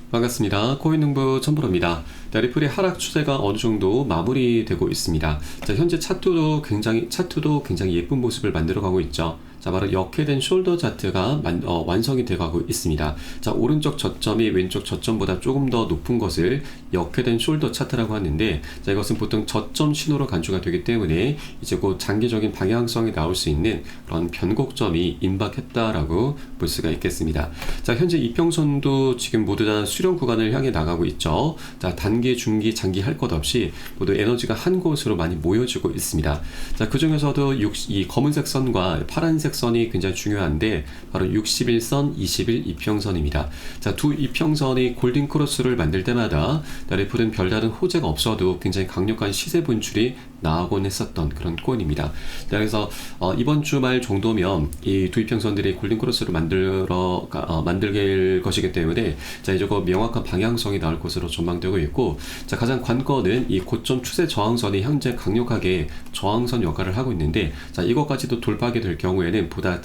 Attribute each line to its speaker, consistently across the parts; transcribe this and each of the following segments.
Speaker 1: 반갑습니다. 코인농부 천프로입니다. 리플의 하락 추세가 어느 정도 마무리되고 있습니다. 현재 차트도 굉장히 예쁜 모습을 만들어가고 있죠. 바로 역회된 숄더 차트가 완성이 돼가고 있습니다. 오른쪽 저점이 왼쪽 저점보다 조금 더 높은 것을 역회된 숄더 차트라고 하는데, 이것은 보통 저점 신호로 간주가 되기 때문에 이제 곧 장기적인 방향성이 나올 수 있는 그런 변곡점이 임박했다라고 볼 수가 있겠습니다. 현재 이평선도 지금 모두 다 수렴 구간을 향해 나가고 있죠. 단기, 중기, 장기 할 것 없이 모두 에너지가 한 곳으로 많이 모여지고 있습니다. 그 중에서도 이 검은색 선과 파란색 선이 굉장히 중요한데, 바로 61선, 21 이평선입니다. 두 이평선이 골든 크로스를 만들 때마다 리플은 별다른 호재가 없어도 굉장히 강력한 시세 분출이 나오곤 했었던 그런 코인입니다. 그래서 이번 주말 정도면 이 두 이평선들이 골든 크로스를 만들게 것이기 때문에 이제 그 명확한 방향성이 나올 것으로 전망되고 있고, 가장 관건은 이 고점 추세 저항선이 현재 강력하게 저항선 역할을 하고 있는데, 이것까지도 돌파하게 될 경우에는 보다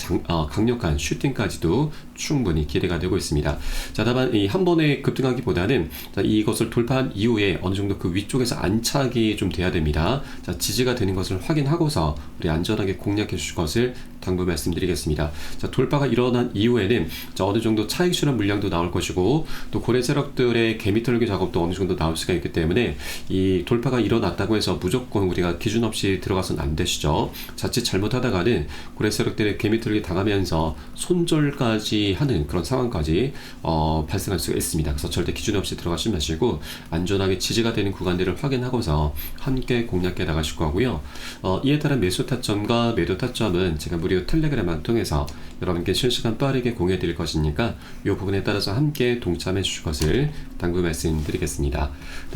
Speaker 1: 강력한 슈팅까지도 충분히 기대가 되고 있습니다. 다만 이 한 번에 급등하기보다는 이것을 돌파한 이후에 어느 정도 그 위쪽에서 안착이 좀 돼야 됩니다. 지지가 되는 것을 확인하고서 우리 안전하게 공략해 주실 것을 당부 말씀드리겠습니다. 돌파가 일어난 이후에는 어느 정도 차익 실현 물량도 나올 것이고, 또 고래 세력들의 개미 털기 작업도 어느 정도 나올 수가 있기 때문에 이 돌파가 일어났다고 해서 무조건 우리가 기준 없이 들어가서는 안 되시죠. 자칫 잘못하다가는 고래 세력들의 개미 털기 당하면서 손절까지 하는 그런 상황까지 발생할 수가 있습니다. 그래서 절대 기준 없이 들어가지 마시고 안전하게 지지가 되는 구간들을 확인하고서 함께 공략해 나가실 거고요. 이에 따른 매수 타점과 매도 타점은 제가 무료 텔레그램을 통해서 여러분께 실시간 빠르게 공유해 드릴 것이니까 이 부분에 따라서 함께 동참해 주실 것을 당부 말씀드리겠습니다.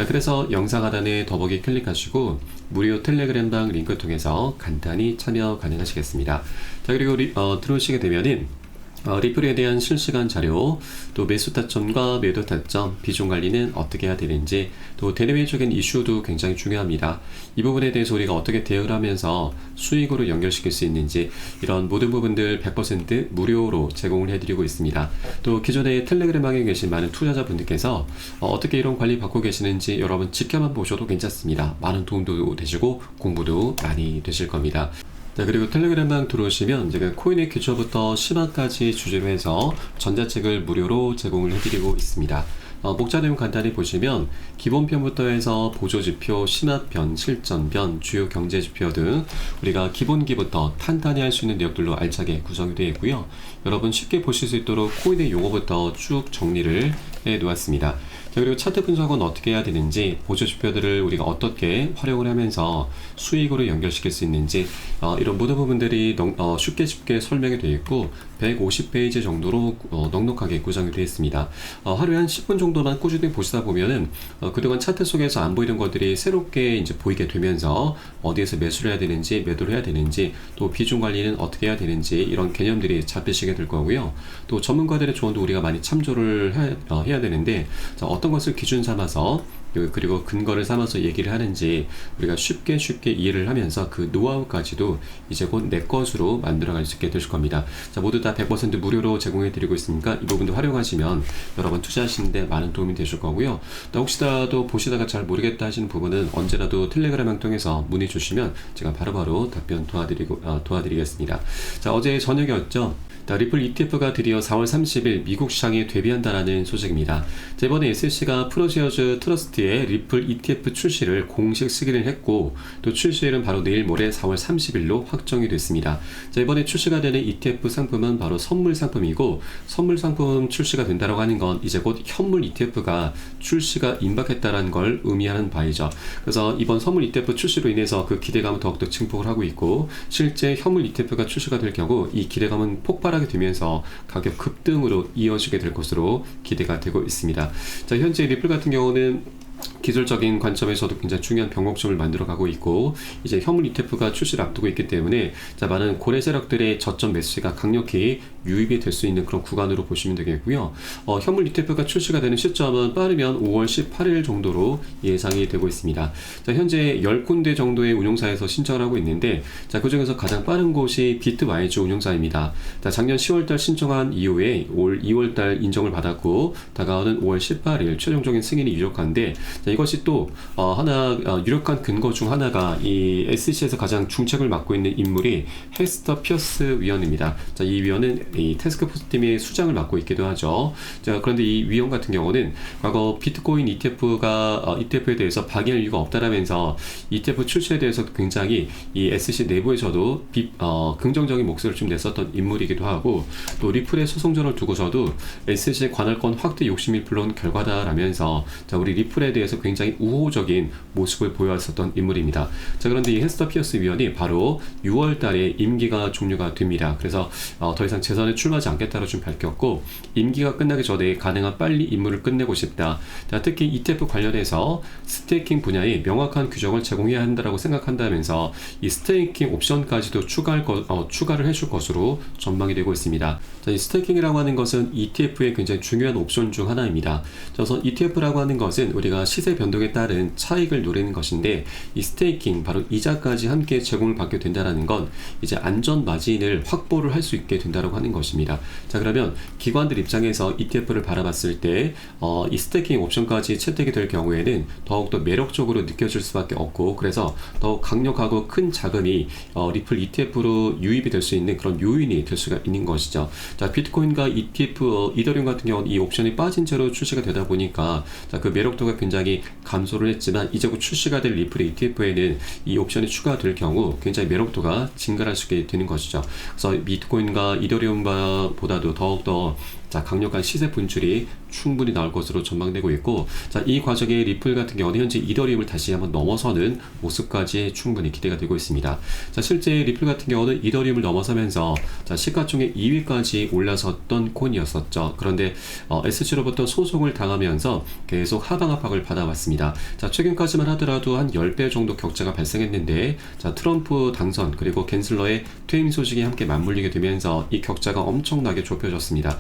Speaker 1: 그래서 영상 하단에 더보기 클릭하시고 무료 텔레그램방 링크 통해서 간단히 참여 가능하시겠습니다. 그리고 들어오시게 되면은 리플에 대한 실시간 자료, 또 매수 타점과 매도 타점, 비중 관리는 어떻게 해야 되는지, 또 대내외적인 이슈도 굉장히 중요합니다. 이 부분에 대해서 우리가 어떻게 대응을 하면서 수익으로 연결시킬 수 있는지, 이런 모든 부분들 100% 무료로 제공을 해드리고 있습니다. 또 기존에 텔레그램방에 계신 많은 투자자분들께서 어떻게 이런 관리 받고 계시는지 여러분 지켜만 보셔도 괜찮습니다. 많은 도움도 되시고 공부도 많이 되실 겁니다. 그리고 텔레그램방 들어오시면 제가 코인의 기초부터 심화까지 주제로 해서 전자책을 무료로 제공을 해드리고 있습니다. 목차 내용 간단히 보시면 기본편부터 해서 보조지표, 심화편, 실전편, 주요 경제지표 등 우리가 기본기부터 탄탄히 할 수 있는 내용들로 알차게 구성이 되어 있고요. 여러분 쉽게 보실 수 있도록 코인의 용어부터 쭉 정리를 해 놓았습니다. 그리고 차트 분석은 어떻게 해야 되는지, 보조지표들을 우리가 어떻게 활용을 하면서 수익으로 연결시킬 수 있는지, 이런 모든 부분들이 쉽게 설명이 되어 있고 150페이지 정도로 넉넉하게 구성이 되어 있습니다. 하루에 한 10분 정도만 꾸준히 보시다 보면은 그동안 차트 속에서 안 보이던 것들이 새롭게 이제 보이게 되면서 어디에서 매수를 해야 되는지, 매도를 해야 되는지, 또 비중 관리는 어떻게 해야 되는지 이런 개념들이 잡히시게 될 거고요. 또 전문가들의 조언도 우리가 많이 참조를 해야 되는데, 어떤 것을 기준 삼아서 그리고 근거를 삼아서 얘기를 하는지 우리가 쉽게 이해를 하면서 그 노하우까지도 이제 곧 내 것으로 만들어갈 수 있게 되실 겁니다. 모두 다 100% 무료로 제공해 드리고 있으니까 이 부분도 활용하시면 여러분 투자하시는데 많은 도움이 되실 거고요. 또 혹시라도 보시다가 잘 모르겠다 하시는 부분은 언제라도 텔레그램을 통해서 문의 주시면 제가 바로바로 답변 도와드리겠습니다. 어제 저녁이었죠. 리플 ETF가 드디어 4월 30일 미국 시장에 데뷔한다라는 소식입니다. 이번에 SEC가 프로시어즈 트러스트의 리플 ETF 출시를 공식 승인을 했고, 또 출시일은 바로 내일 모레 4월 30일로 확정이 됐습니다. 이번에 출시가 되는 ETF 상품은 바로 선물 상품이고, 선물 상품 출시가 된다고 하는 건 이제 곧 현물 ETF가 출시가 임박했다라는 걸 의미하는 바이죠. 그래서 이번 선물 ETF 출시로 인해서 그 기대감은 더욱더 증폭을 하고 있고, 실제 현물 ETF가 출시가 될 경우 이 기대감은 폭발하게 되면서 가격 급등으로 이어지게 될 것으로 기대가 되고 있습니다. 현재 리플 같은 경우는 기술적인 관점에서도 굉장히 중요한 변곡점을 만들어가고 있고, 이제 현물 ETF가 출시를 앞두고 있기 때문에 많은 고래 세력들의 저점 매수가 강력히 유입이 될 수 있는 그런 구간으로 보시면 되겠고요. 현물 ETF가 출시가 되는 시점은 빠르면 5월 18일 정도로 예상이 되고 있습니다. 현재 10군데 정도의 운용사에서 신청을 하고 있는데, 그 중에서 가장 빠른 곳이 비트와이즈 운용사입니다. 작년 10월달 신청한 이후에 올 2월달 인정을 받았고, 다가오는 5월 18일 최종적인 승인이 유력한데, 이것이 또 유력한 근거 중 하나가 이 SEC에서 가장 중책을 맡고 있는 인물이 헬스터 피어스 위원입니다. 이 위원은 이 태스크포스 팀의 수장을 맡고 있기도 하죠. 그런데 이 위원 같은 경우는 과거 비트코인 ETF에 대해서 방해할 이유가 없다라면서 ETF 출시에 대해서 굉장히 이 SEC 내부에서도 긍정적인 목소리를 좀 냈었던 인물이기도 하고, 또 리플의 소송전을 두고서도 SEC 관할권 확대 욕심이 불러온 결과다라면서 우리 리플에 대해서 굉장히 우호적인 모습을 보여왔었던 인물입니다. 그런데 이 헬스터 피어스 위원이 바로 6월 달에 임기가 종료가 됩니다. 그래서 더 이상 재선에 출마하지 않겠다고 좀 밝혔고, 임기가 끝나기 전에 가능한 빨리 임무를 끝내고 싶다. 특히 ETF 관련해서 스테이킹 분야에 명확한 규정을 제공해야 한다고 생각한다면서 이 스테이킹 옵션까지도 추가를 해줄 것으로 전망이 되고 있습니다. 이 스테이킹이라고 하는 것은 ETF의 굉장히 중요한 옵션 중 하나입니다. 그래서 ETF라고 하는 것은 우리가 시세 변동에 따른 차익을 노리는 것인데, 이 스테이킹, 바로 이자까지 함께 제공을 받게 된다는 건 이제 안전 마진을 확보를 할 수 있게 된다고 하는 것입니다. 그러면 기관들 입장에서 ETF를 바라봤을 때 이 스테이킹 옵션까지 채택이 될 경우에는 더욱더 매력적으로 느껴질 수밖에 없고, 그래서 더욱 강력하고 큰 자금이 리플 ETF로 유입이 될 수 있는 그런 요인이 될 수가 있는 것이죠. 비트코인과 ETF, 이더리움 같은 경우는 이 옵션이 빠진 채로 출시가 되다 보니까 그 매력도가 굉장히 감소를 했지만, 이제 곧 출시가 될 리플 ETF에는 이 옵션이 추가될 경우 굉장히 매력도가 증가할 수 있게 되는 것이죠. 그래서 비트코인과 이더리움보다도 더욱더 강력한 시세 분출이 충분히 나올 것으로 전망되고 있고, 이 과정에 리플 같은 경우는 현재 이더리움을 다시 한번 넘어서는 모습까지 충분히 기대가 되고 있습니다. 실제 리플 같은 경우는 이더리움을 넘어서면서 시가총액 2위까지 올라섰던 코인이었었죠. 그런데 SEC로부터 소송을 당하면서 계속 하방 압박을 받아왔습니다. 최근까지만 하더라도 한 10배 정도 격차가 발생했는데, 트럼프 당선 그리고 갠슬러의 퇴임 소식이 함께 맞물리게 되면서 이 격차가 엄청나게 좁혀졌습니다.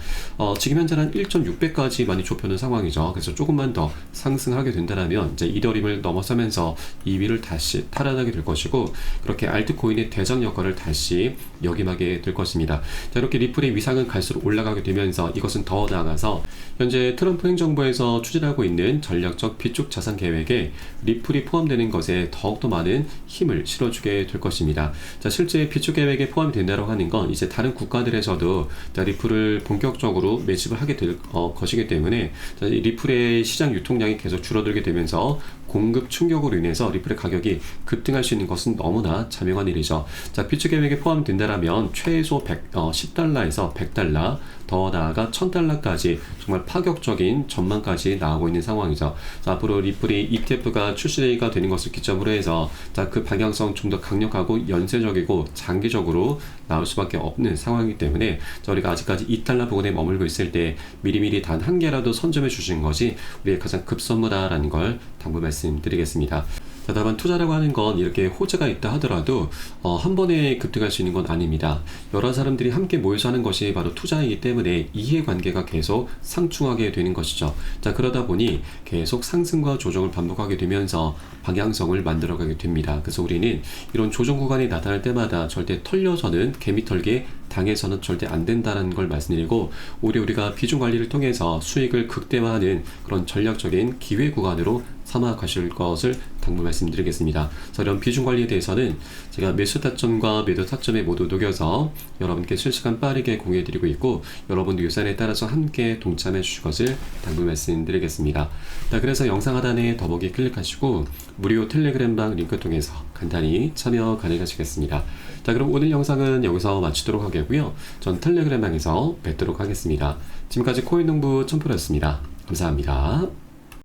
Speaker 1: 지금 현재는 한 1.6배까지 많이 좁혀놓은 상황이죠. 그래서 조금만 더 상승하게 된다면 이제 이더리움을 넘어서면서 2위를 다시 탈환하게 될 것이고, 그렇게 알트코인의 대장 역할을 다시 역임하게 될 것입니다. 이렇게 리플의 위상은 갈수록 올라가게 되면서 이것은 더 나아가서 현재 트럼프 행정부에서 추진하고 있는 전략적 비축 자산 계획에 리플이 포함되는 것에 더욱더 많은 힘을 실어주게 될 것입니다. 실제 비축 계획에 포함이 된다고 하는 건 이제 다른 국가들에서도 리플을 본격적으로 매집을 하게 될 것이기 때문에 리플의 시장 유통량이 계속 줄어들게 되면서 공급 충격으로 인해서 리플의 가격이 급등할 수 있는 것은 너무나 자명한 일이죠. 비축 계획에 포함된다면 최소 10달러에서 100달러, 더 나아가 1000달러까지 정말 파격적인 전망까지 나오고 있는 상황이죠. 앞으로 리플이 ETF가 출시가 되는 것을 기점으로 해서 그 방향성 좀 더 강력하고 연쇄적이고 장기적으로 나올 수밖에 없는 상황이기 때문에 우리가 아직까지 2달러 부근에 머물고 있을 때 미리미리 단 한 개라도 선점해 주시는 것이 우리의 가장 급선무다라는 걸 당부 말씀드리겠습니다. 다만 투자라고 하는 건 이렇게 호재가 있다 하더라도 한 번에 급등할 수 있는 건 아닙니다. 여러 사람들이 함께 모여서 하는 것이 바로 투자이기 때문에 이해관계가 계속 상충하게 되는 것이죠. 그러다 보니 계속 상승과 조정을 반복하게 되면서 방향성을 만들어가게 됩니다. 그래서 우리는 이런 조정 구간이 나타날 때마다 절대 털려서는 개미털기에 당해서는 절대 안 된다는 걸 말씀드리고, 오히려 우리가 비중 관리를 통해서 수익을 극대화하는 그런 전략적인 기회 구간으로 삼아 가실 것을 당부 말씀드리겠습니다. 그래서 이런 비중 관리에 대해서는 제가 매수 타점과 매도 타점에 모두 녹여서 여러분께 실시간 빠르게 공유해드리고 있고, 여러분도 유산에 따라서 함께 동참해 주실 것을 당부 말씀드리겠습니다. 그래서 영상 하단에 더보기 클릭하시고 무료 텔레그램방 링크 통해서 간단히 참여 가능하시겠습니다. 그럼 오늘 영상은 여기서 마치도록 하겠고요. 전 텔레그램방에서 뵙도록 하겠습니다. 지금까지 코인농부 첨프로였습니다. 감사합니다.